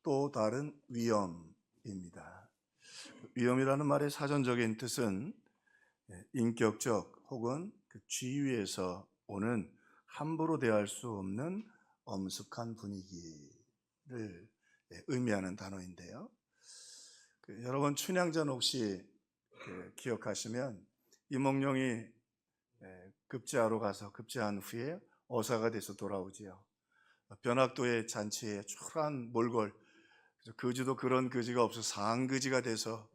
또 다른 위험입니다. 위험이라는 말의 사전적인 뜻은 인격적 혹은 그 주위에서 오는 함부로 대할 수 없는 엄숙한 분위기를 의미하는 단어인데요. 여러분 춘향전 혹시 기억하시면 이몽룡이 급제하러 가서 급제한 후에 어사가 돼서 돌아오지요. 변학도의 잔치에 초라한 몰골, 거지도 그런 거지가 없어 상거지가 돼서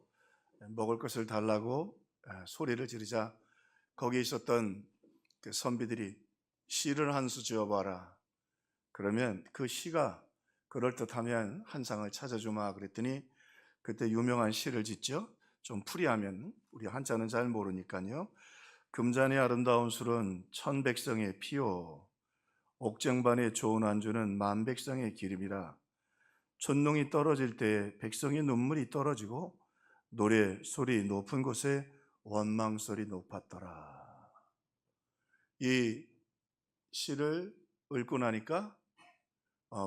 먹을 것을 달라고 소리를 지르자 거기에 있었던 그 선비들이 시를 한 수 지어봐라. 그러면 그 시가 그럴듯하면 한 상을 찾아주마 그랬더니 그때 유명한 시를 짓죠. 좀 풀이하면 우리 한자는 잘 모르니까요. 금잔의 아름다운 술은 천백성의 피요 옥쟁반의 좋은 안주는 만백성의 기름이라. 촛농이 떨어질 때 백성의 눈물이 떨어지고 노래 소리 높은 곳에 원망 소리 높았더라. 이 시를 읽고 나니까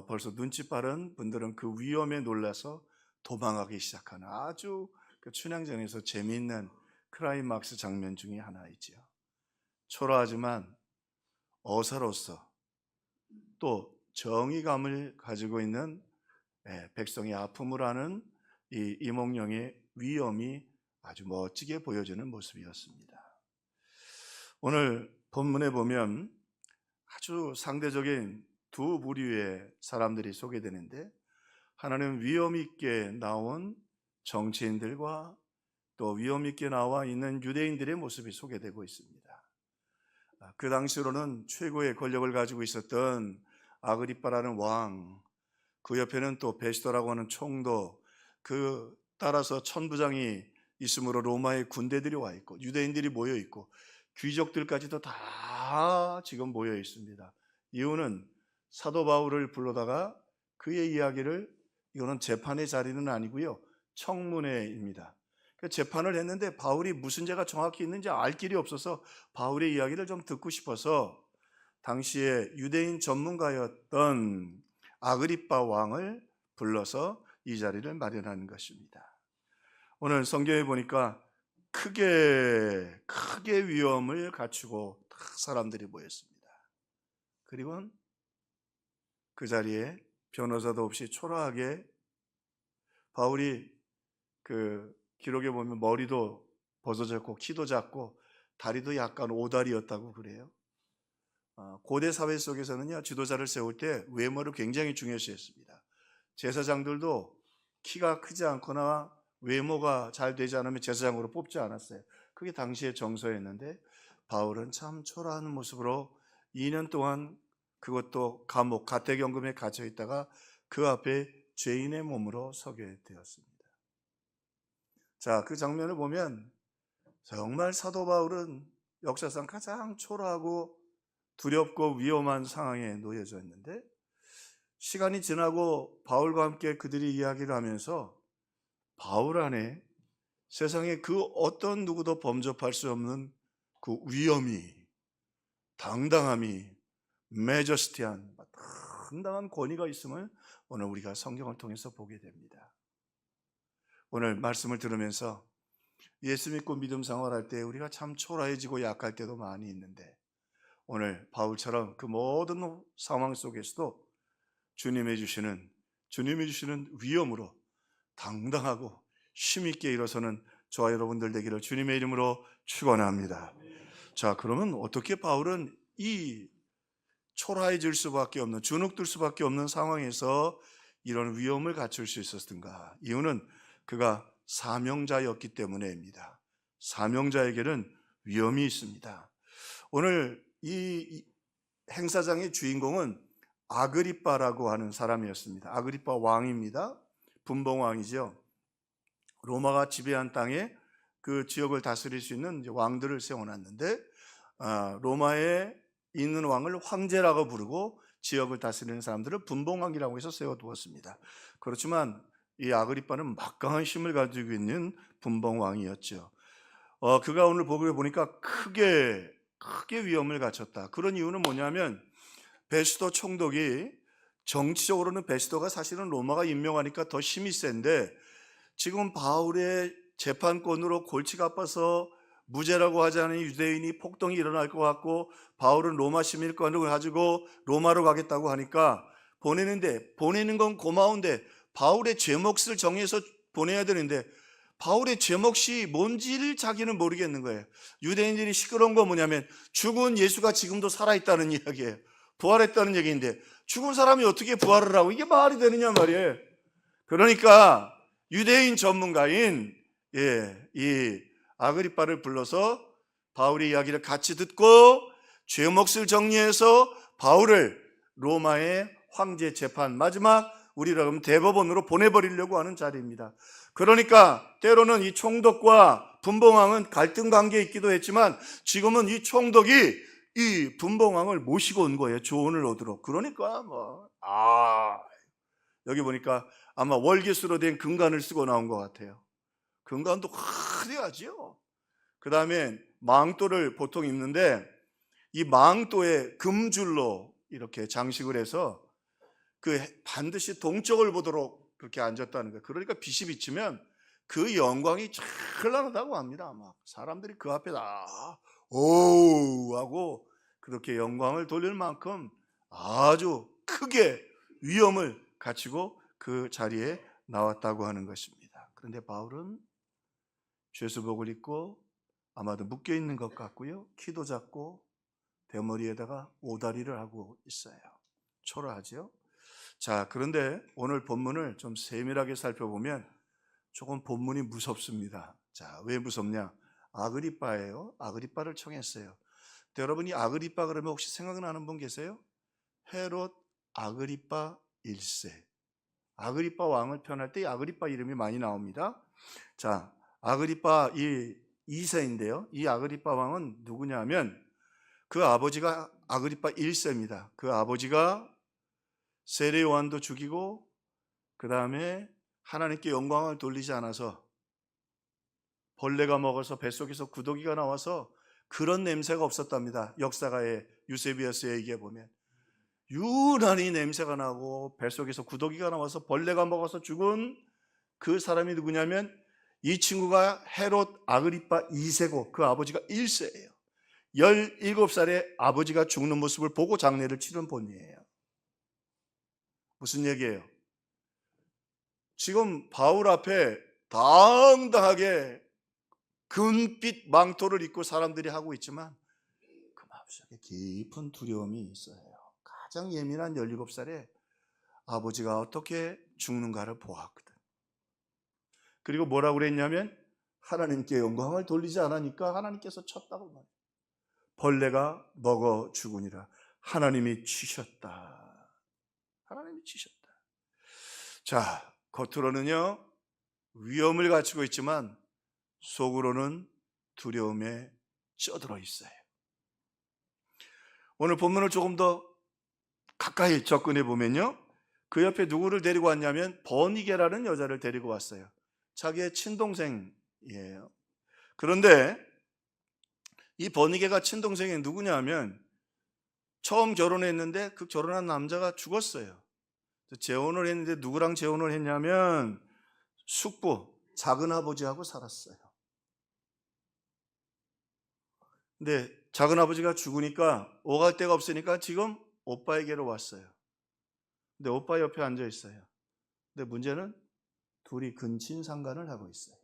벌써 눈치 빠른 분들은 그 위험에 놀라서 도망하기 시작하는 아주 그 춘향전에서 재미있는 클라이막스 장면 중에 하나이지요. 초라하지만 어사로서 또 정의감을 가지고 있는 백성의 아픔을 아는 이 이몽룡의 위엄이 아주 멋지게 보여지는 모습이었습니다. 오늘 본문에 보면 아주 상대적인 두 부류의 사람들이 소개되는데, 하나는 위엄 있게 나온 정치인들과 또 위엄 있게 나와 있는 유대인들의 모습이 소개되고 있습니다. 그 당시로는 최고의 권력을 가지고 있었던 아그리빠라는 왕, 그 옆에는 또 베스토라고 하는 총독, 그 따라서 천부장이 있으므로 로마의 군대들이 와 있고 유대인들이 모여 있고 귀족들까지도 다 지금 모여 있습니다. 이유는 사도 바울을 불러다가 그의 이야기를, 이거는 재판의 자리는 아니고요, 청문회입니다. 재판을 했는데 바울이 무슨 죄가 정확히 있는지 알 길이 없어서 바울의 이야기를 좀 듣고 싶어서 당시에 유대인 전문가였던 아그리빠 왕을 불러서 이 자리를 마련하는 것입니다. 오늘 성경에 보니까 크게 위엄을 갖추고 사람들이 모였습니다. 그리고 그 자리에 변호사도 없이 초라하게 바울이 그 기록에 보면 머리도 벗어졌고 키도 작고 다리도 약간 오다리였다고 그래요. 고대 사회 속에서는요, 지도자를 세울 때 외모를 굉장히 중요시했습니다. 제사장들도 키가 크지 않거나 외모가 잘 되지 않으면 제사장으로 뽑지 않았어요. 그게 당시의 정서였는데 바울은 참 초라한 모습으로 2년 동안, 그것도 감옥 가택연금에 갇혀 있다가 그 앞에 죄인의 몸으로 서게 되었습니다. 자, 그 장면을 보면 정말 사도 바울은 역사상 가장 초라하고 두렵고 위험한 상황에 놓여져 있는데, 시간이 지나고 바울과 함께 그들이 이야기를 하면서 바울 안에 세상에 그 어떤 누구도 범접할 수 없는 그 위엄이, 당당함이, 매저스티한 당당한 권위가 있음을 오늘 우리가 성경을 통해서 보게 됩니다. 오늘 말씀을 들으면서 예수 믿고 믿음 생활할 때 우리가 참 초라해지고 약할 때도 많이 있는데, 오늘 바울처럼 그 모든 상황 속에서도 주님이 주시는 위엄으로 당당하고 힘있게 일어서는 저와 여러분들 되기를 주님의 이름으로 축원합니다. 자, 그러면 어떻게 바울은 이 초라해질 수밖에 없는, 주눅들 수밖에 없는 상황에서 이런 위엄을 갖출 수 있었던가? 이유는 그가 사명자였기 때문에입니다. 사명자에게는 위엄이 있습니다. 오늘 이 행사장의 주인공은 아그리빠라고 하는 사람이었습니다. 아그리빠 왕입니다. 분봉왕이죠. 로마가 지배한 땅에 그 지역을 다스릴 수 있는 왕들을 세워놨는데, 로마에 있는 왕을 황제라고 부르고 지역을 다스리는 사람들을 분봉왕이라고 해서 세워두었습니다. 그렇지만 이 아그리빠는 막강한 힘을 가지고 있는 분봉왕이었죠. 그가 오늘 보고에 보니까 크게 위엄을 갖췄다. 그런 이유는 뭐냐면 베스토 총독이 정치적으로는 베스도가 사실은 로마가 임명하니까 더 힘이 센데, 지금 바울의 재판권으로 골치가 아파서 무죄라고 하지 않은 유대인이 폭동이 일어날 것 같고, 바울은 로마 시민권을 가지고 로마로 가겠다고 하니까 보내는 건 고마운데 바울의 죄목을 정해서 보내야 되는데, 바울의 죄목이 뭔지를 자기는 모르겠는 거예요. 유대인들이 시끄러운 건 뭐냐면 죽은 예수가 지금도 살아있다는 이야기예요. 부활했다는 얘기인데 죽은 사람이 어떻게 부활을 하고, 이게 말이 되느냐 말이에요. 그러니까 유대인 전문가인 이 아그리빠를 불러서 바울의 이야기를 같이 듣고 죄목을 정리해서 바울을 로마의 황제 재판, 마지막 우리라 하면 대법원으로 보내버리려고 하는 자리입니다. 그러니까 때로는 이 총독과 분봉왕은 갈등 관계에 있기도 했지만, 지금은 이 총독이 이 분봉왕을 모시고 온 거예요. 조언을 얻으러. 그러니까 여기 보니까 아마 월계수로 된 금관을 쓰고 나온 것 같아요. 금관도 화려하지요. 그 다음에 망토를 보통 입는데, 이 망토에 금줄로 이렇게 장식을 해서 반드시 동쪽을 보도록 그렇게 앉았다는 거예요. 그러니까 빛이 비치면 그 영광이 찬란하다고 합니다. 막 사람들이 그 앞에 다 오우 하고 그렇게 영광을 돌릴 만큼 아주 크게 위엄을 갖추고 그 자리에 나왔다고 하는 것입니다. 그런데 바울은 죄수복을 입고 아마도 묶여있는 것 같고요, 키도 작고 대머리에다가 오다리를 하고 있어요. 초라하죠. 자, 그런데 오늘 본문을 좀 세밀하게 살펴보면 조금 본문이 무섭습니다. 자, 왜 무섭냐? 아그리빠예요. 아그리빠를 청했어요. 여러분이 아그리빠 그러면 혹시 생각나는 분 계세요? 헤롯 아그리빠 1세. 아그리빠 왕을 편할 때 아그리빠 이름이 많이 나옵니다. 자, 아그리빠 2세인데요. 이 아그리빠 왕은 누구냐면 그 아버지가 아그리빠 1세입니다. 그 아버지가 세례 요한도 죽이고, 그 다음에 하나님께 영광을 돌리지 않아서 벌레가 먹어서 뱃속에서 구더기가 나와서 그런 냄새가 없었답니다. 역사가의 유세비어스에 얘기해 보면 유난히 냄새가 나고 뱃속에서 구더기가 나와서 벌레가 먹어서 죽은 그 사람이 누구냐면, 이 친구가 헤롯 아그리빠 2세고 그 아버지가 1세예요. 17살에 아버지가 죽는 모습을 보고 장례를 치른 본이에요. 무슨 얘기예요? 지금 바울 앞에 당당하게 금빛 망토를 입고 사람들이 하고 있지만 그 마음속에 깊은 두려움이 있어요. 가장 예민한 17살에 아버지가 어떻게 죽는가를 보았거든. 그리고 뭐라고 그랬냐면 하나님께 영광을 돌리지 않으니까 하나님께서 쳤다고 말해요. 벌레가 먹어 죽으니라. 하나님이 치셨다. 하나님이 치셨다. 자, 겉으로는요 위험을 갖추고 있지만 속으로는 두려움에 쪄들어 있어요. 오늘 본문을 조금 더 가까이 접근해 보면요, 그 옆에 누구를 데리고 왔냐면 버니게라는 여자를 데리고 왔어요. 자기의 친동생이에요. 그런데 이 버니게가 친동생이 누구냐면 처음 결혼했는데 그 결혼한 남자가 죽었어요. 재혼을 했는데 누구랑 재혼을 했냐면 숙부, 작은아버지하고 살았어요. 근데 작은아버지가 죽으니까 오갈 데가 없으니까 지금 오빠에게로 왔어요. 근데 오빠 옆에 앉아 있어요. 근데 문제는 둘이 근친상간을 하고 있어요.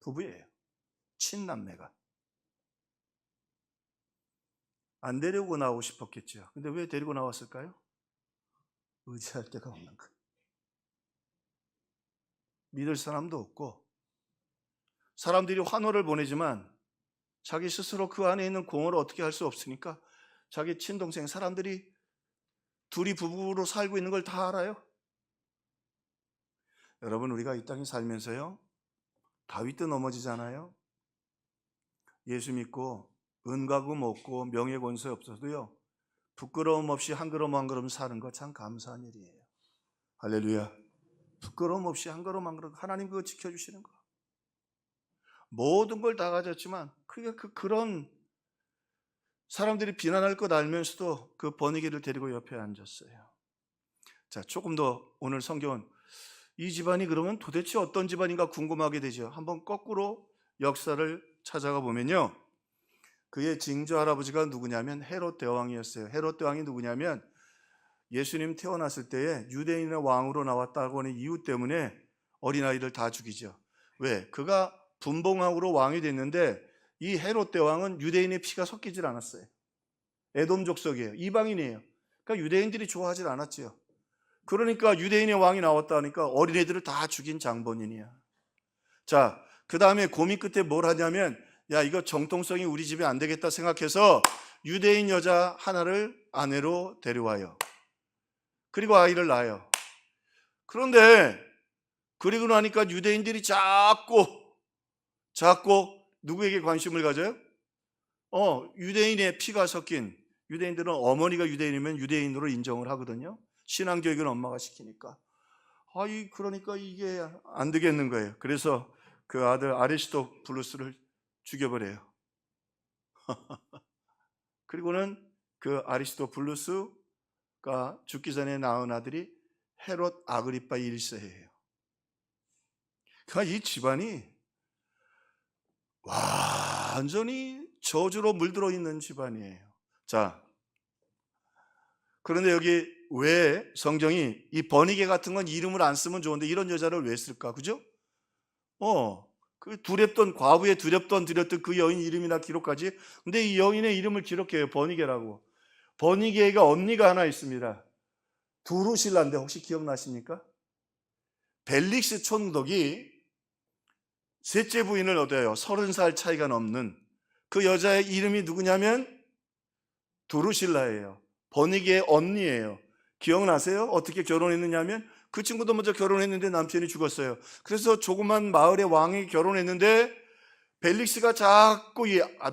부부예요. 친남매가. 안 데리고 나오고 싶었겠죠. 근데 왜 데리고 나왔을까요? 의지할 데가 없는 거예요. 믿을 사람도 없고, 사람들이 환호를 보내지만 자기 스스로 그 안에 있는 공허를 어떻게 할 수 없으니까 자기 친동생, 사람들이 둘이 부부로 살고 있는 걸 다 알아요. 여러분, 우리가 이 땅에 살면서요, 다윗도 넘어지잖아요. 예수 믿고 은가금 없고 명예 권세 없어도요, 부끄러움 없이 한 걸음 한 걸음 사는 거 참 감사한 일이에요. 할렐루야. 부끄러움 없이 한 걸음 한 걸음 하나님 그거 지켜주시는 거. 모든 걸 다 가졌지만 그런 사람들이 비난할 것 알면서도 그 버니게를 데리고 옆에 앉았어요. 자, 조금 더 오늘 성경은 이 집안이 그러면 도대체 어떤 집안인가 궁금하게 되죠. 한번 거꾸로 역사를 찾아가 보면요, 그의 징조 할아버지가 누구냐면 헤롯 대왕이었어요. 헤롯 대왕이 누구냐면 예수님 태어났을 때에 유대인의 왕으로 나왔다고 하는 이유 때문에 어린아이를 다 죽이죠. 왜? 그가 분봉왕으로 왕이 됐는데 이 헤롯 대왕은 유대인의 피가 섞이질 않았어요. 에돔 족속이에요. 이방인이에요. 그러니까 유대인들이 좋아하질 않았죠. 그러니까 유대인의 왕이 나왔다 하니까 어린애들을 다 죽인 장본인이야. 자, 그 다음에 고민 끝에 뭘 하냐면, 야, 이거 정통성이 우리 집에 안 되겠다 생각해서 유대인 여자 하나를 아내로 데려와요. 그리고 아이를 낳아요. 그런데 그리고 나니까 유대인들이 자꾸 누구에게 관심을 가져요? 유대인의 피가 섞인, 유대인들은 어머니가 유대인이면 유대인으로 인정을 하거든요. 신앙교육은 엄마가 시키니까. 그러니까 이게 안 되겠는 거예요. 그래서 그 아들 아리스토블루스를 죽여버려요. 그리고는 그 아리스토블루스가 죽기 전에 낳은 아들이 헤롯 아그리파 1세예요. 그러니까 이 집안이 완전히 저주로 물들어 있는 집안이에요. 자, 그런데 여기 왜 성경이 이 버니게 같은 건 이름을 안 쓰면 좋은데 이런 여자를 왜 쓸까? 그죠? 그 과부에 두렵던 그 여인 이름이나 기록하지. 근데 이 여인의 이름을 기록해요. 버니게라고. 버니게가 언니가 하나 있습니다. 두루실라인데 혹시 기억나십니까? 벨릭스 총독이 셋째 부인을 얻어요. 30살 차이가 넘는 그 여자의 이름이 누구냐면 두루실라예요. 버니게의 언니예요. 기억나세요? 어떻게 결혼했느냐면 그 친구도 먼저 결혼했는데 남편이 죽었어요. 그래서 조그만 마을의 왕이 결혼했는데 벨릭스가 자꾸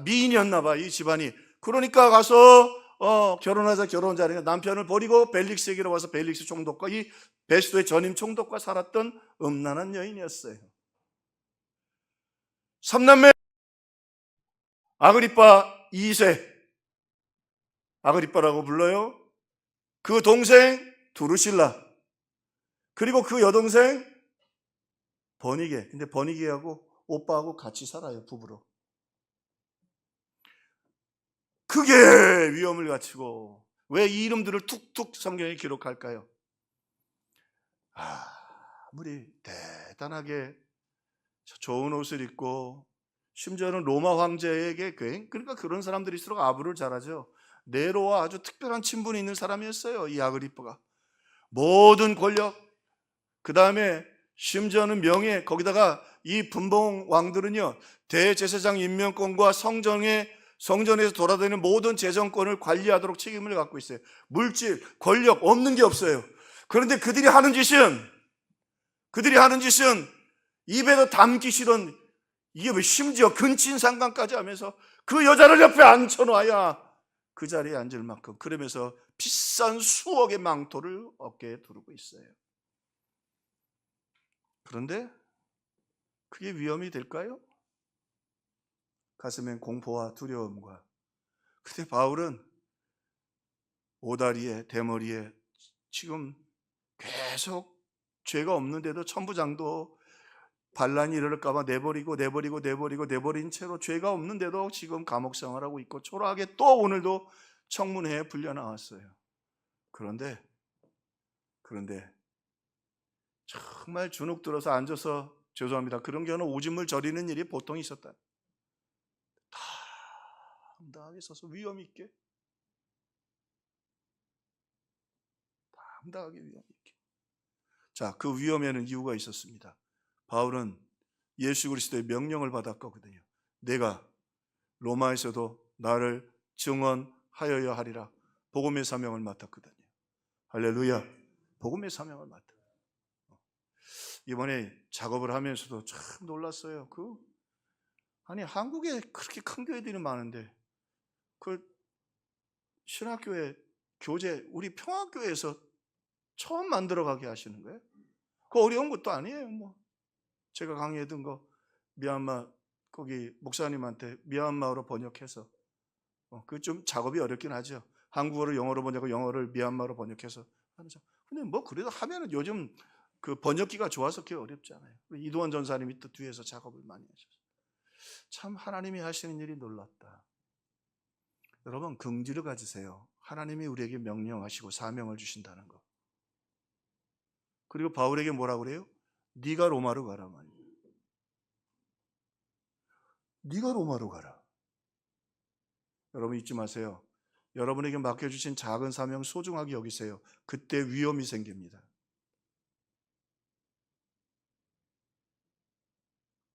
미인이었나 봐, 이 집안이. 그러니까 가서 결혼하자 결혼자니까 남편을 버리고 벨릭스에게로 와서 벨릭스 총독과 이 베스도의 전임 총독과 살았던 음란한 여인이었어요. 3남매 아그리파 2세, 아그리파라고 불러요. 그 동생 두루실라, 그리고 그 여동생 버니게. 근데 버니게하고 오빠하고 같이 살아요, 부부로. 크게 위험을 갖추고. 왜 이 이름들을 툭툭 성경에 기록할까요? 아무리 대단하게 좋은 옷을 입고 심지어는 로마 황제에게 그러니까 그런 사람들일수록 아부를 잘하죠. 네로와 아주 특별한 친분이 있는 사람이었어요, 이 아그리빠가. 모든 권력, 그 다음에 심지어는 명예, 거기다가 이 분봉 왕들은요, 대제사장 임명권과 성전에서 돌아다니는 모든 재정권을 관리하도록 책임을 갖고 있어요. 물질, 권력 없는 게 없어요. 그런데 그들이 하는 짓은 입에도 담기 싫은, 이게 뭐 심지어 근친상간까지 하면서 그 여자를 옆에 앉혀놔야 그 자리에 앉을 만큼, 그러면서 비싼 수억의 망토를 어깨에 두르고 있어요. 그런데 그게 위험이 될까요? 가슴엔 공포와 두려움과. 근데 바울은 오다리에 대머리에 지금 계속 죄가 없는데도 천부장도 반란이 일어날까봐 내버린 채로 죄가 없는데도 지금 감옥 생활하고 있고 초라하게 또 오늘도 청문회에 불려 나왔어요. 그런데 정말 주눅 들어서 앉아서, 죄송합니다, 그런 경우는 오줌을 저리는 일이 보통 있었다. 당당하게 서서 위험 있게, 당당하게 위험 있게. 자, 그 위험에는 이유가 있었습니다. 바울은 예수 그리스도의 명령을 받았거든요. 내가 로마에서도 나를 증언하여야 하리라. 복음의 사명을 맡았거든요. 할렐루야. 복음의 사명을 맡아. 이번에 작업을 하면서도 참 놀랐어요. 아니, 한국에 그렇게 큰 교회들이 많은데 그 신학교회 교재 우리 평화교회에서 처음 만들어가게 하시는 거예요. 그 어려운 것도 아니에요. 뭐 제가 강의했던 거 미얀마 거기 목사님한테 미얀마어로 번역해서, 그 좀 작업이 어렵긴 하죠. 한국어로 영어로 번역하고 영어를 미얀마로 번역해서 하는 작. 근데 뭐 그래도 하면은 요즘 그 번역기가 좋아서 그게 어렵지 않아요. 이도원 전사님이 또 뒤에서 작업을 많이 하셨어요. 참 하나님이 하시는 일이 놀랍다. 여러분 긍지를 가지세요. 하나님이 우리에게 명령하시고 사명을 주신다는 거. 그리고 바울에게 뭐라고 그래요? 네가 로마로 가라 말이에요. 네가 로마로 가라. 여러분 잊지 마세요. 여러분에게 맡겨주신 작은 사명 소중하게 여기세요. 그때 위험이 생깁니다.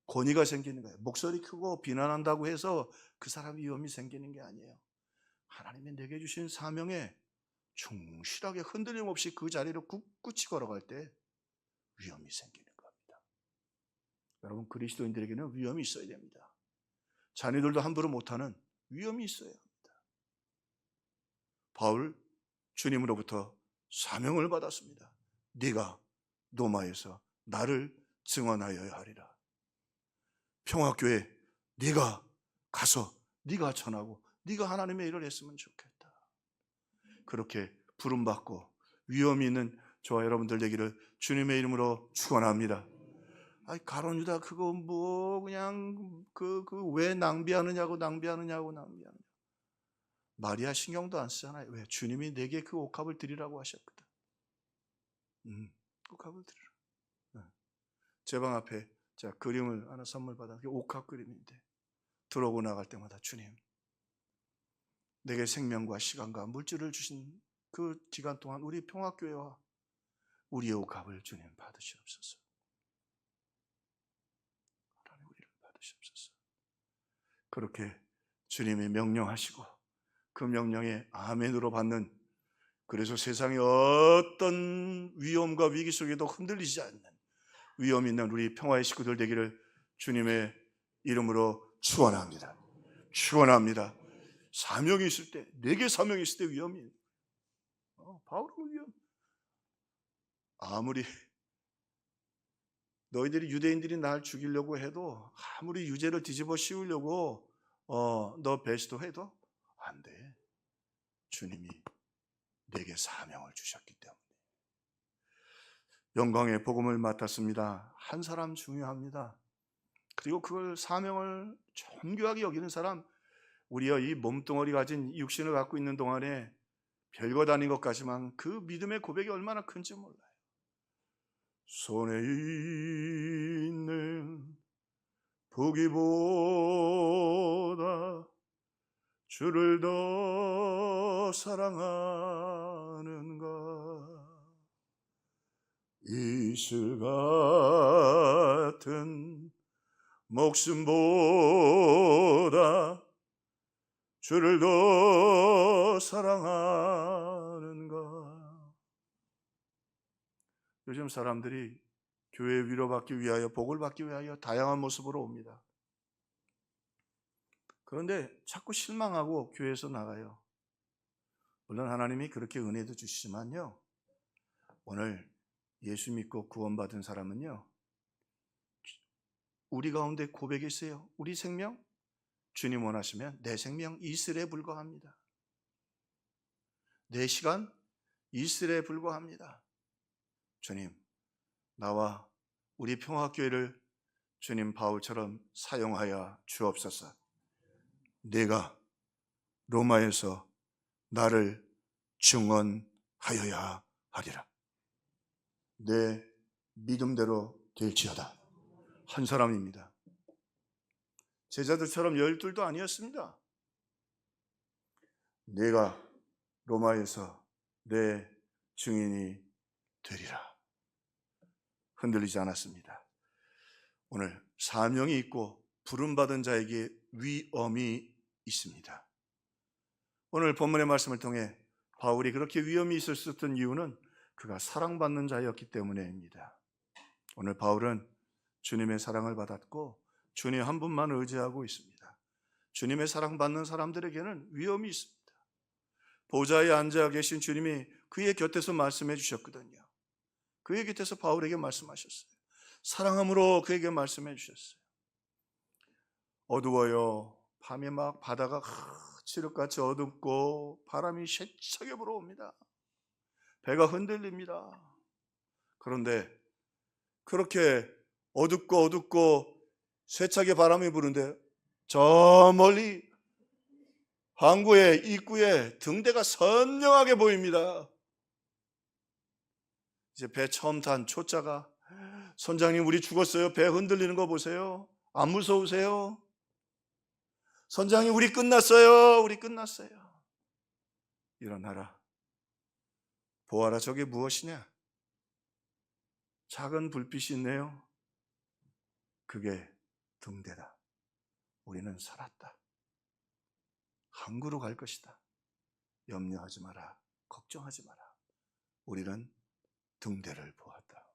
권위가 생기는 거예요. 목소리 크고 비난한다고 해서 그 사람 위험이 생기는 게 아니에요. 하나님이 내게 주신 사명에 충실하게 흔들림 없이 그 자리로 굳굳이 걸어갈 때 위험이 생기는 겁니다. 여러분 그리스도인들에게는 위험이 있어야 됩니다. 자녀들도 함부로 못하는 위험이 있어야 합니다. 바울 주님으로부터 사명을 받았습니다. 네가 로마에서 나를 증언하여야 하리라. 평화교회 네가 가서 네가 전하고 네가 하나님의 일을 했으면 좋겠다. 그렇게 부름받고 위험이 있는 저와 여러분들 되기를 주님의 이름으로 축원합니다. 아이 가론 유다 그거 뭐 그냥 그 왜 낭비하느냐고 마리아 신경도 안 쓰잖아요. 왜? 주님이 내게 그 옥합을 드리라고 하셨거든. 옥합을 드리라. 제 방 앞에 제가 그림을 하나 선물 받아. 그게 옥합 그림인데 들어오고 나갈 때마다 주님 내게 생명과 시간과 물질을 주신 그 기간 동안 우리 평화교회와 우리의 옥합을 주님 받으시옵소서. 하나님 우리를 받으시옵소서. 그렇게 주님이 명령하시고 그 명령에 아멘으로 받는, 그래서 세상의 어떤 위험과 위기 속에도 흔들리지 않는 위험 있는 우리 평화의 식구들 되기를 주님의 이름으로 축원합니다. 축원합니다. 사명이 있을 때, 내게 사명이 있을 때 위험이 바울은 위험. 아무리 너희들이 유대인들이 날 죽이려고 해도, 아무리 유죄를 뒤집어 씌우려고 너 배신도 안 돼. 주님이 내게 사명을 주셨기 때문에. 영광의 복음을 맡았습니다. 한 사람 중요합니다. 그리고 그걸 사명을 정교하게 여기는 사람, 우리가 이 몸뚱어리 가진 육신을 갖고 있는 동안에 별것 아닌 것 같지만 그 믿음의 고백이 얼마나 큰지 몰라요. 손에 있는 보기보다 주를 더 사랑하는가, 이슬 같은 목숨보다 주를 더 사랑하는가. 요즘 사람들이 교회 위로받기 위하여, 복을 받기 위하여 다양한 모습으로 옵니다. 그런데 자꾸 실망하고 교회에서 나가요. 물론 하나님이 그렇게 은혜도 주시지만요, 오늘 예수 믿고 구원받은 사람은요, 우리 가운데 고백이 있어요. 우리 생명, 주님 원하시면 내 생명 이슬에 불과합니다. 내 시간 이슬에 불과합니다. 주님, 나와 우리 평화교회를 주님 바울처럼 사용하여 주옵소서. 내가 로마에서 나를 증언하여야 하리라. 내 믿음대로 될지어다. 한 사람입니다. 제자들처럼 12도 아니었습니다. 내가 로마에서 내 증인이 되리라. 흔들리지 않았습니다. 오늘 사명이 있고 부름받은 자에게 위엄이 있습니다. 오늘 본문의 말씀을 통해 바울이 그렇게 위엄이 있을 수 있었던 이유는 그가 사랑받는 자였기 때문입니다. 오늘 바울은 주님의 사랑을 받았고 주님 한 분만 의지하고 있습니다. 주님의 사랑받는 사람들에게는 위엄이 있습니다. 보좌에 앉아 계신 주님이 그의 곁에서 말씀해 주셨거든요. 그의 곁에서 바울에게 말씀하셨어요. 사랑함으로 그에게 말씀해 주셨어요. 어두워요. 밤에 막 바다가 칠흑같이 어둡고 바람이 세차게 불어옵니다. 배가 흔들립니다. 그런데 그렇게 어둡고 세차게 바람이 부는데 저 멀리 항구의 입구에 등대가 선명하게 보입니다. 이제 배 처음 탄 초짜가 선장님 우리 죽었어요. 배 흔들리는 거 보세요. 안 무서우세요? 선장님 우리 끝났어요. 우리 끝났어요. 일어나라. 보아라 저게 무엇이냐? 작은 불빛이 있네요. 그게 등대다. 우리는 살았다. 항구로 갈 것이다. 염려하지 마라. 걱정하지 마라. 우리는 등대를 보았다.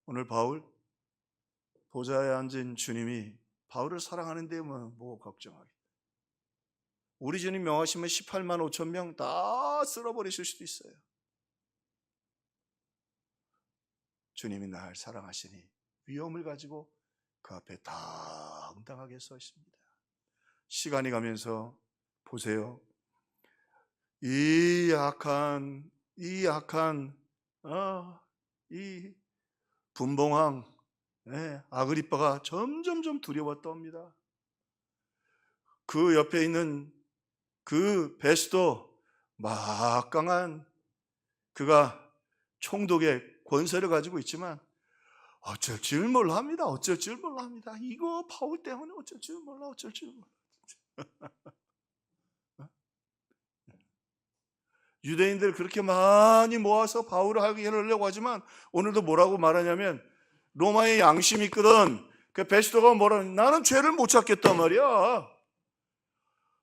오늘 바울 보좌에 앉은 주님이 바울을 사랑하는데 뭐 걱정하겠다. 우리 주님 명하시면 18만 5천 명 다 쓸어버리실 수도 있어요. 주님이 날 사랑하시니 위험을 가지고 그 앞에 당당하게 서 있습니다. 시간이 가면서 보세요. 이 분봉왕 아그리빠가 점점 두려웠답니다. 그 옆에 있는 그 베스도 막강한 그가 총독의 권세를 가지고 있지만 어쩔 줄 몰랍니다. 이거 바울 때문에 어쩔 줄 몰라. 유대인들 그렇게 많이 모아서 바울을 하게 하려고 하지만 오늘도 뭐라고 말하냐면 로마의 양심이 있거든. 그 베스도가 뭐라는 나는 죄를 못 찾겠단 말이야.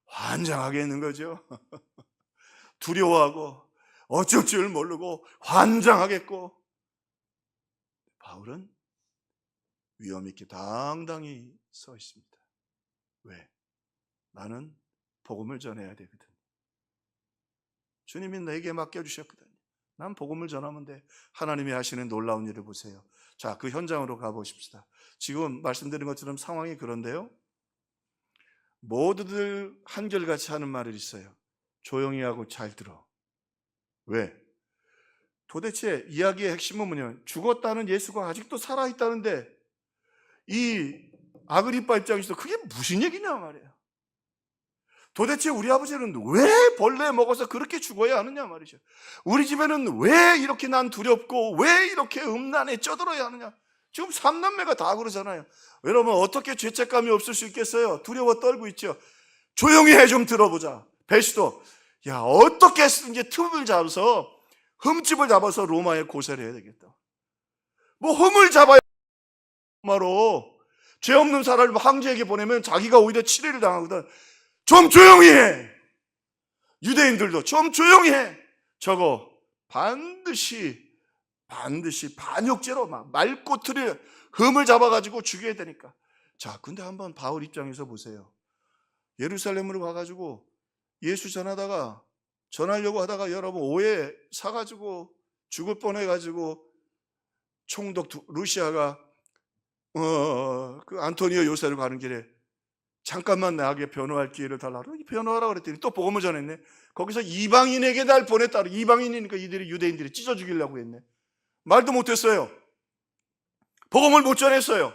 환장하게 있는 거죠. 두려워하고 어쩔 줄 모르고 환장하겠고 바울은 위험 있게 당당히 서 있습니다. 왜? 나는 복음을 전해야 되거든. 주님이 내게 맡겨주셨거든요. 난 복음을 전하면 돼. 하나님이 하시는 놀라운 일을 보세요. 자, 그 현장으로 가보십시다. 지금 말씀드린 것처럼 상황이 그런데요. 모두들 한결같이 하는 말이 있어요. 조용히 하고 잘 들어. 왜? 도대체 이야기의 핵심은 뭐냐면 죽었다는 예수가 아직도 살아있다는데 이 아그리빠 입장에서 그게 무슨 얘기냐 말이에요. 도대체 우리 아버지는 왜 벌레 먹어서 그렇게 죽어야 하느냐 말이죠. 우리 집에는 왜 이렇게 난 두렵고 왜 이렇게 음란에 쩌들어야 하느냐. 지금 삼남매가 다 그러잖아요. 여러분 어떻게 죄책감이 없을 수 있겠어요? 두려워 떨고 있죠. 조용히 해 좀 들어보자. 베스도 야 어떻게 이제 틈을 잡아서 흠집을 잡아서 로마에 고세를 해야 되겠다. 뭐 흠을 잡아야 로마로 죄 없는 사람을 황제에게 보내면 자기가 오히려 치레를 당하거든. 좀 조용히 해. 유대인들도 좀 조용히 해. 저거 반드시 반역죄로 막 말꼬투리 흠을 잡아가지고 죽여야 되니까. 자, 근데 한번 바울 입장에서 보세요. 예루살렘으로 가가지고 예수 전하려고 하다가 여러분 오해 사가지고 죽을 뻔해가지고 총독 루시아가 그 안토니오 요새를 가는 길에 잠깐만 나에게 변호할 기회를 달라고 변호하라고 그랬더니 또 복음을 전했네. 거기서 이방인에게 날 보냈다. 이방인이니까 이들이 유대인들이 찢어 죽이려고 했네. 말도 못했어요. 복음을 못 전했어요.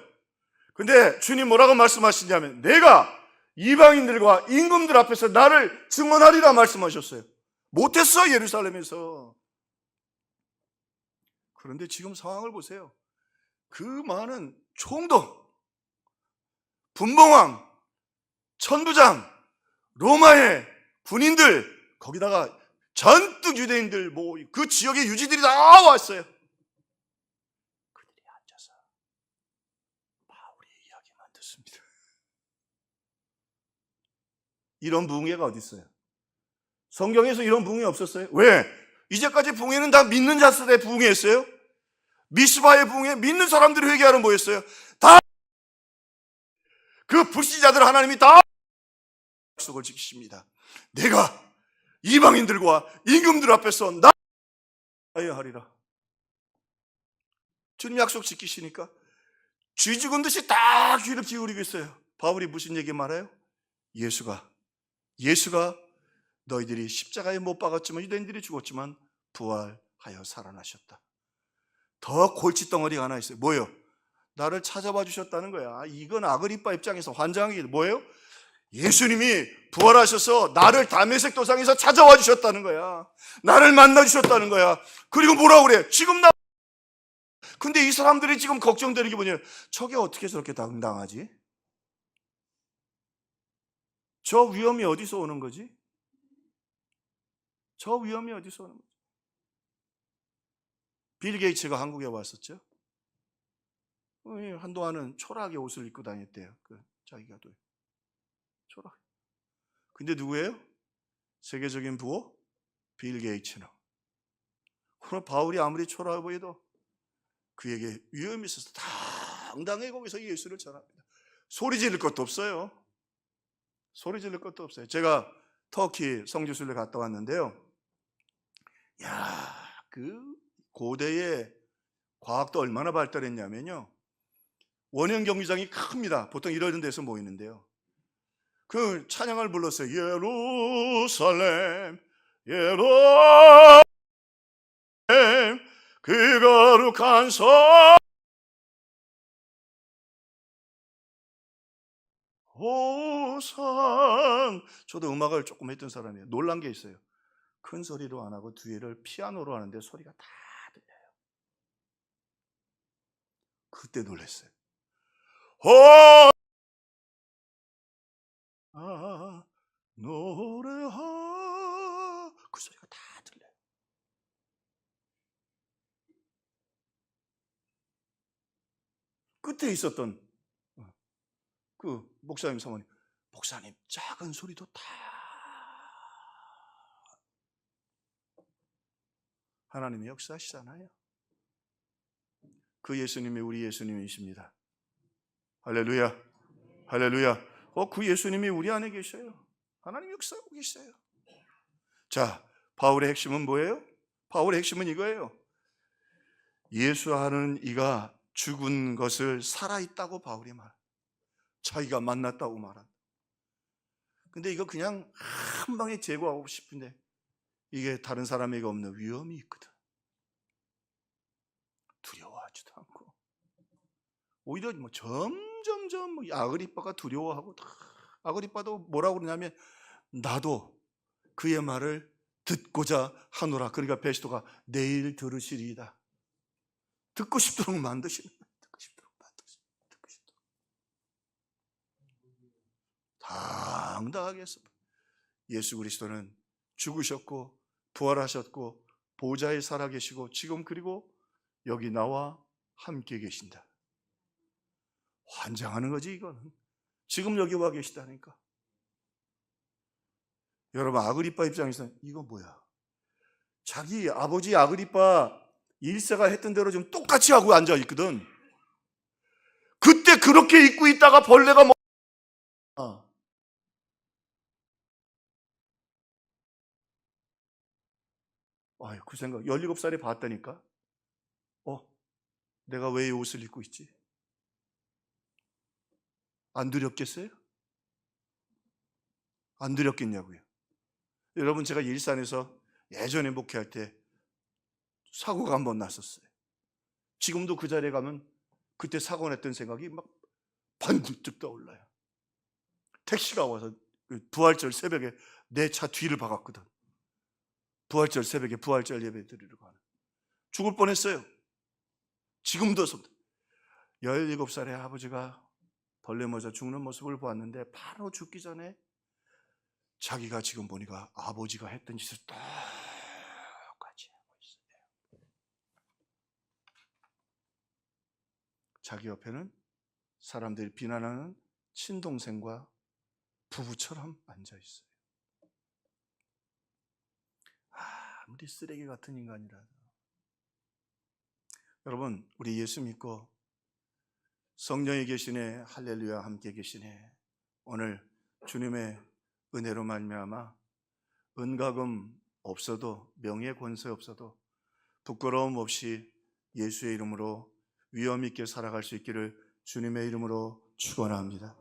근데 주님 뭐라고 말씀하시냐면 내가 이방인들과 임금들 앞에서 나를 증언하리라 말씀하셨어요. 못했어 예루살렘에서. 그런데 지금 상황을 보세요. 그 많은 총독, 분봉왕, 천부장, 로마의 군인들, 거기다가 전뚝 유대인들, 뭐 그 지역의 유지들이 다 왔어요. 그들이 앉아서 바울의 이야기만 듣습니다. 이런 붕괴가 어디 있어요? 성경에서 이런 붕괴 없었어요? 왜? 이제까지 붕괴는 다 믿는 자들의 붕괴였어요. 미스바의 붕괴, 믿는 사람들이 회개하는 뭐였어요? 다 그 불신자들 하나님이 다 약속을 지키십니다. 내가 이방인들과 임금들 앞에서 나야 하리라. 주님 약속 지키시니까 쥐 죽은 듯이 딱 귀를 기울이고 있어요. 바울이 무슨 얘기 말해요? 예수가 너희들이 십자가에 못 박았지만 유대인들이 죽었지만 부활하여 살아나셨다. 더 골칫덩어리가 하나 있어요. 뭐예요? 나를 찾아봐 주셨다는 거야. 이건 아그리빠 입장에서 환장한 게 뭐예요? 예수님이 부활하셔서 나를 다메섹 도상에서 찾아와 주셨다는 거야. 나를 만나 주셨다는 거야. 그리고 뭐라고 그래? 지금 나. 근데 이 사람들이 지금 걱정되는 게 뭐냐? 저게 어떻게 저렇게 당당하지? 저 위험이 어디서 오는 거지? 저 위험이 어디서 오는 거지? 빌 게이츠가 한국에 왔었죠. 한동안은 초라하게 옷을 입고 다녔대요. 자기가 또 초라하게. 근데 누구예요? 세계적인 부호? 빌 게이츠는. 그럼 바울이 아무리 초라해 보여도 그에게 위험이 있어서 당당히 거기서 예수를 전합니다. 소리 지를 것도 없어요. 소리 지를 것도 없어요. 제가 터키 성지순례 갔다 왔는데요. 그 고대의 과학도 얼마나 발달했냐면요. 원형 경기장이 큽니다. 보통 이런 데서 모이는데요. 그 찬양을 불렀어요. 예루살렘, 예루살렘, 그 거룩한 성. 호상. 저도 음악을 조금 했던 사람이에요. 놀란 게 있어요. 큰 소리로 안 하고 뒤에를 피아노로 하는데 소리가 다 들려요. 그때 놀랐어요. 노래하. 그 소리가 다 들려요. 끝에 있었던 그 목사님 사모님, 목사님 작은 소리도 다. 하나님이 역사하시잖아요. 그 예수님이 우리 예수님이십니다. 할렐루야, 할렐루야. 그 예수님이 우리 안에 계셔요. 하나님 역사하고 계셔요. 자, 바울의 핵심은 뭐예요? 바울의 핵심은 이거예요. 예수하는 이가 죽은 것을 살아있다고 바울이 말. 자기가 만났다고 말한다. 근데 이거 그냥 한 방에 제거하고 싶은데 이게 다른 사람에게 없는 위험이 있거든. 두려워하지도 않고 오히려 점점점 아그리빠가 두려워하고, 아그리빠도 뭐라고 그러냐면 나도 그의 말을 듣고자 하노라. 그러니까 베스토가 내일 들으시리이다. 듣고 싶도록 만드시는 거예요. 듣고 싶도록. 당당하게 했습니다. 예수 그리스도는 죽으셨고 부활하셨고 보좌에 살아계시고 지금 그리고 여기 나와 함께 계신다. 환장하는 거지 이거는. 지금 여기 와 계시다니까. 여러분, 아그리빠 입장에서는 이거 뭐야? 자기 아버지 아그리빠 1세가 했던 대로 지금 똑같이 하고 앉아 있거든. 그때 그렇게 입고 있다가 벌레가 그 생각 17살에 봤다니까. 내가 왜 이 옷을 입고 있지? 안 두렵겠어요? 안 두렵겠냐고요. 여러분, 제가 일산에서 예전에 목회할 때 사고가 한 번 났었어요. 지금도 그 자리에 가면 그때 사고 냈던 생각이 막 번뜩 떠올라요. 택시가 와서 부활절 새벽에 내 차 뒤를 박았거든. 부활절 새벽에 부활절 예배 드리러 가는. 죽을 뻔했어요. 지금도 17살의 아버지가 벌레 맞아 죽는 모습을 보았는데 바로 죽기 전에 자기가 지금 보니까 아버지가 했던 짓을 똑같이 하고 있어요. 자기 옆에는 사람들이 비난하는 친동생과 부부처럼 앉아 있어요. 아무리 쓰레기 같은 인간이라도. 여러분, 우리 예수 믿고 성령이 계시네, 할렐루야 함께 계시네. 오늘 주님의 은혜로 말미암아 은가금 없어도, 명예 권세 없어도 부끄러움 없이 예수의 이름으로 위엄 있게 살아갈 수 있기를 주님의 이름으로 축원합니다.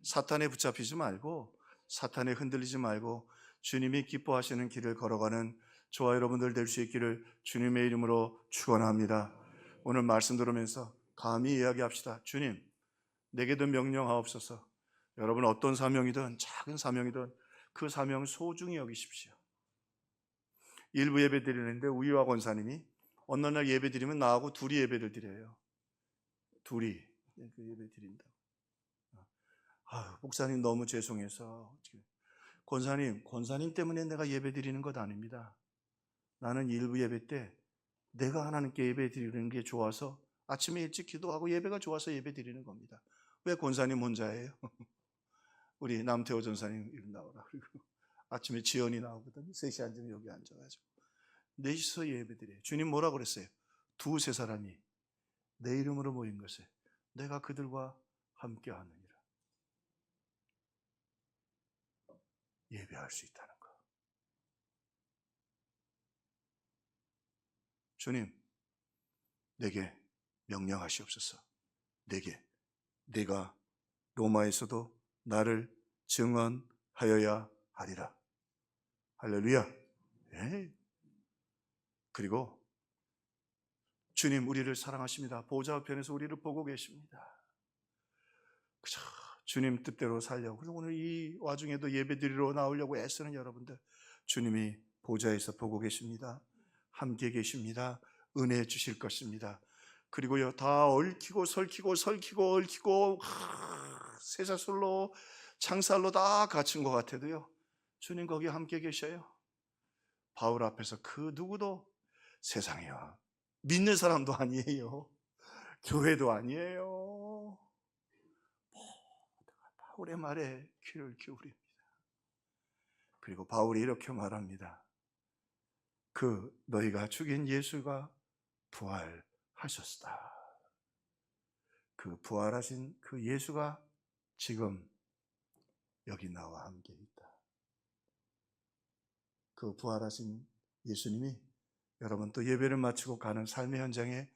사탄에 붙잡히지 말고, 사탄에 흔들리지 말고 주님이 기뻐하시는 길을 걸어가는 저와 여러분들 될 수 있기를 주님의 이름으로 축원합니다. 오늘 말씀 들으면서 감히 이야기합시다. 주님, 내게도 명령하옵소서. 여러분 어떤 사명이든 작은 사명이든 그 사명을 소중히 여기십시오. 일부 예배 드리는데 우리와 권사님이 어느 날 예배 드리면 나하고 둘이 예배를 드려요. 둘이 그 예배 드린다. 목사님 너무 죄송해서. 권사님 때문에 내가 예배 드리는 것 아닙니다. 나는 일부 예배 때 내가 하나님께 예배 드리는 게 좋아서 아침에 일찍 기도하고 예배가 좋아서 예배 드리는 겁니다. 왜 권사님 혼자예요? 우리 남태호 전사님 이름 나오라. 그리고 아침에 지연이 나오거든요. 3시 앉으면 여기 앉아가지고 넷이서 예배 드려요. 주님 뭐라 그랬어요? 두세 사람이 내 이름으로 모인 것을 내가 그들과 함께 하느니라. 예배할 수 있다는 거. 주님, 내게 명령하시옵소서. 내가 로마에서도 나를 증언하여야 하리라. 할렐루야. 네. 그리고 주님 우리를 사랑하십니다. 보좌 우편에서 우리를 보고 계십니다. 그저 주님 뜻대로 살려고. 그래서 오늘 이 와중에도 예배 드리러 나오려고 애쓰는 여러분들, 주님이 보좌에서 보고 계십니다. 함께 계십니다. 은혜 주실 것입니다. 그리고요, 다 얽히고 설키고 쇠사슬로 창살로 다 갇힌 것 같아도요, 주님 거기 함께 계셔요. 바울 앞에서 그 누구도 세상이요, 믿는 사람도 아니에요, 교회도 아니에요, 바울의 말에 귀를 기울입니다. 그리고 바울이 이렇게 말합니다. 너희가 죽인 예수가 부활하셨다. 그 부활하신 그 예수가 지금 여기 나와 함께 있다. 그 부활하신 예수님이 여러분 또 예배를 마치고 가는 삶의 현장에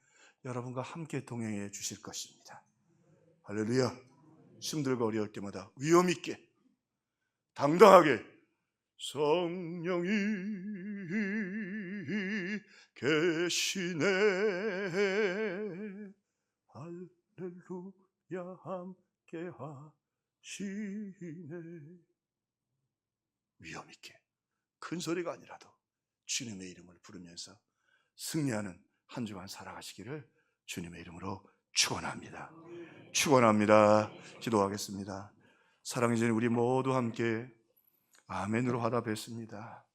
여러분과 함께 동행해 주실 것입니다. 할렐루야. 힘들고 어려울 때마다 위험 있게 당당하게 성령이 계시네, 할렐루야, 함께 하시네. 위험 있게 큰 소리가 아니라도 주님의 이름을 부르면서 승리하는 한 주간 살아가시기를 주님의 이름으로 축원합니다. 축원합니다. 기도하겠습니다. 사랑해 주님, 우리 모두 함께 아멘으로 화답했습니다.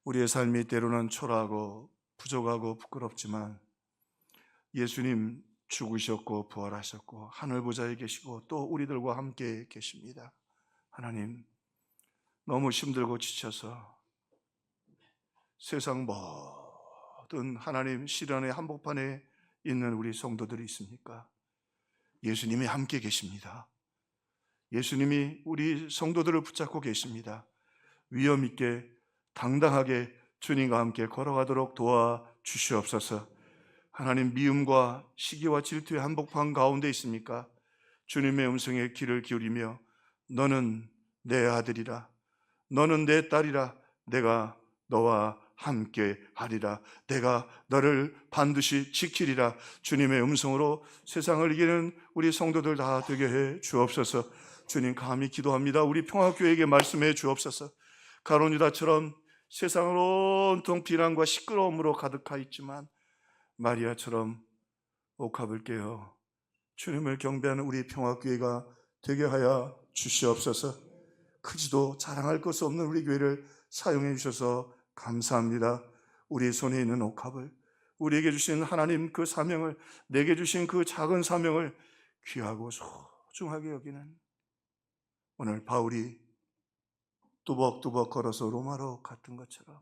우리의 삶이 때로는 초라하고 부족하고 부끄럽지만 예수님 죽으셨고 부활하셨고 하늘 보좌에 계시고 또 우리들과 함께 계십니다. 하나님, 너무 힘들고 지쳐서 세상 모든 하나님 시련의 한복판에 있는 우리 성도들이 있습니까? 예수님이 함께 계십니다. 예수님이 우리 성도들을 붙잡고 계십니다. 위험 있게 당당하게 주님과 함께 걸어가도록 도와주시옵소서. 하나님, 미움과 시기와 질투의 한복판 가운데 있습니까? 주님의 음성에 귀를 기울이며 너는 내 아들이라, 너는 내 딸이라, 내가 너와 함께 하리라, 내가 너를 반드시 지키리라, 주님의 음성으로 세상을 이기는 우리 성도들 다 되게 해 주옵소서. 주님, 감히 기도합니다. 우리 평화교회에게 말씀해 주옵소서. 가룟 유다처럼 세상을 온통 비난과 시끄러움으로 가득하 있지만 마리아처럼 옥합을 깨어 주님을 경배하는 우리 평화교회가 되게 하여 주시옵소서. 크지도 자랑할 것 없는 우리 교회를 사용해 주셔서 감사합니다. 우리 손에 있는 옥합을, 우리에게 주신 하나님 그 사명을, 내게 주신 그 작은 사명을 귀하고 소중하게 여기는 오늘 바울이 뚜벅뚜벅 걸어서 로마로 갔던 것처럼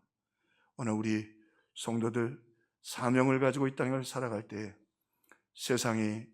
오늘 우리 성도들 사명을 가지고 이 땅을 살아갈 때 세상이